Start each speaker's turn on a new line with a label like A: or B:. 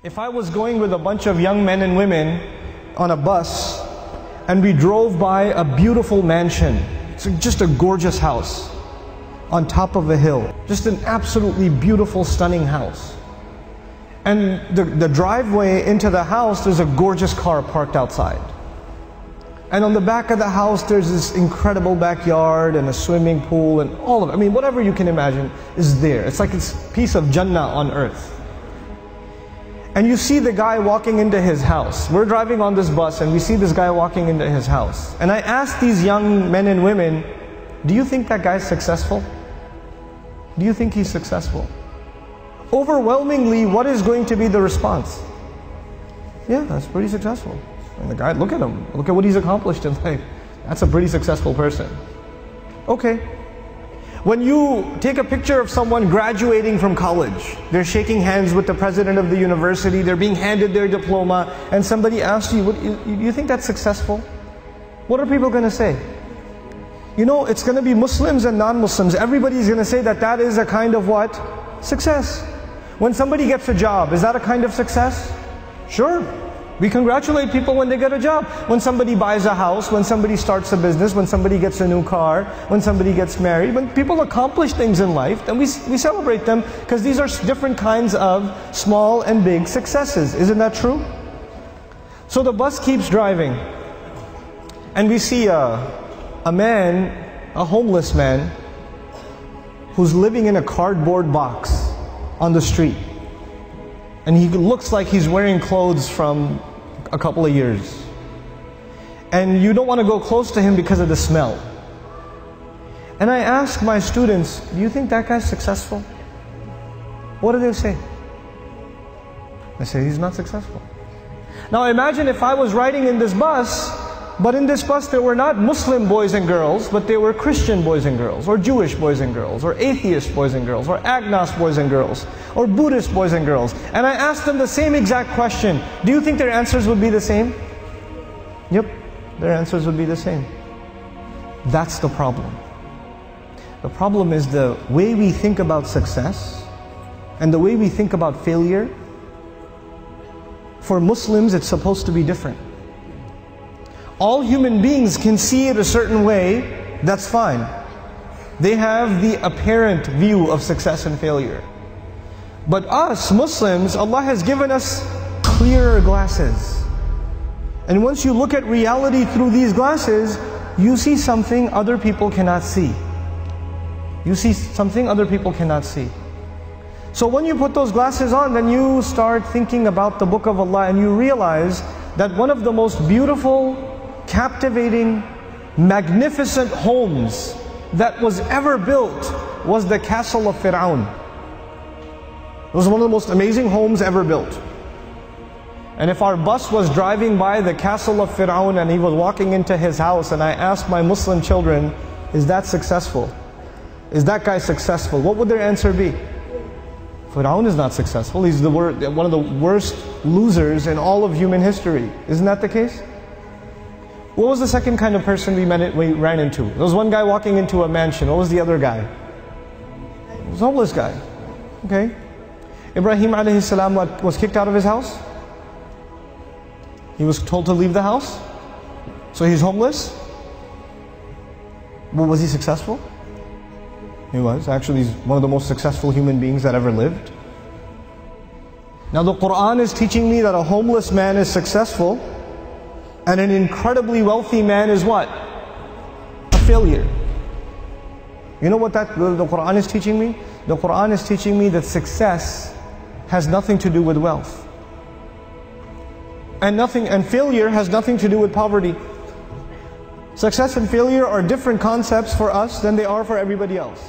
A: If I was going with a bunch of young men and women on a bus and we drove by a beautiful mansion, it's just a gorgeous house on top of a hill, just an absolutely beautiful, stunning house. And the driveway into the house, there's a gorgeous car parked outside. And on the back of the house, there's this incredible backyard and a swimming pool and all of it. I mean, whatever you can imagine is there. It's like it's a piece of Jannah on earth. And you see the guy walking into his house. We're driving on this bus and we see this guy walking into his house. And I asked these young men and women, do you think that guy's successful? Do you think he's successful? Overwhelmingly, what is going to be the response? Yeah, that's pretty successful. And the guy, look at him. Look at what he's accomplished in life. That's a pretty successful person. Okay. When you take a picture of someone graduating from college, they're shaking hands with the president of the university, they're being handed their diploma, and somebody asks you, you think that's successful? What are people going to say? You know, it's going to be Muslims and non-Muslims. Everybody's going to say that that is a kind of what? Success. When somebody gets a job, is that a kind of success? Sure. We congratulate people when they get a job. When somebody buys a house, when somebody starts a business, when somebody gets a new car, when somebody gets married, when people accomplish things in life, then we celebrate them because these are different kinds of small and big successes. Isn't that true? So the bus keeps driving and we see a man, a homeless man, who's living in a cardboard box on the street. And he looks like he's wearing clothes from a couple of years. And you don't want to go close to him because of the smell. And I ask my students, do you think that guy's successful? What do they say? They say he's not successful. Now imagine if I was riding in this bus, but in this bus there were not Muslim boys and girls, but they were Christian boys and girls, or Jewish boys and girls, or atheist boys and girls, or agnostic boys and girls, or Buddhist boys and girls. And I asked them the same exact question. Do you think their answers would be the same? Yep, their answers would be the same. That's the problem. The problem is the way we think about success and the way we think about failure. For Muslims, it's supposed to be different. All human beings can see it a certain way, that's fine. They have the apparent view of success and failure. But us, Muslims, Allah has given us clearer glasses. And once you look at reality through these glasses, you see something other people cannot see. You see something other people cannot see. So when you put those glasses on, then you start thinking about the Book of Allah and you realize that one of the most beautiful, captivating, magnificent homes that was ever built was the castle of Fir'aun. It was one of the most amazing homes ever built. And if our bus was driving by the castle of Fir'aun and he was walking into his house and I asked my Muslim children, is that successful? Is that guy successful? What would their answer be? Fir'aun is not successful. He's one of the worst losers in all of human history. Isn't that the case? What was the second kind of person we ran into? There was one guy walking into a mansion. What was the other guy? It was a homeless guy. Okay. Ibrahim alayhi salam was kicked out of his house. He was told to leave the house. So he's homeless. Well, was he successful? He was. Actually, he's one of the most successful human beings that ever lived. Now the Quran is teaching me that a homeless man is successful and an incredibly wealthy man is what? A failure. You know what the Quran is teaching me? The Quran is teaching me that success has nothing to do with wealth. And failure has nothing to do with poverty. Success and failure are different concepts for us than they are for everybody else.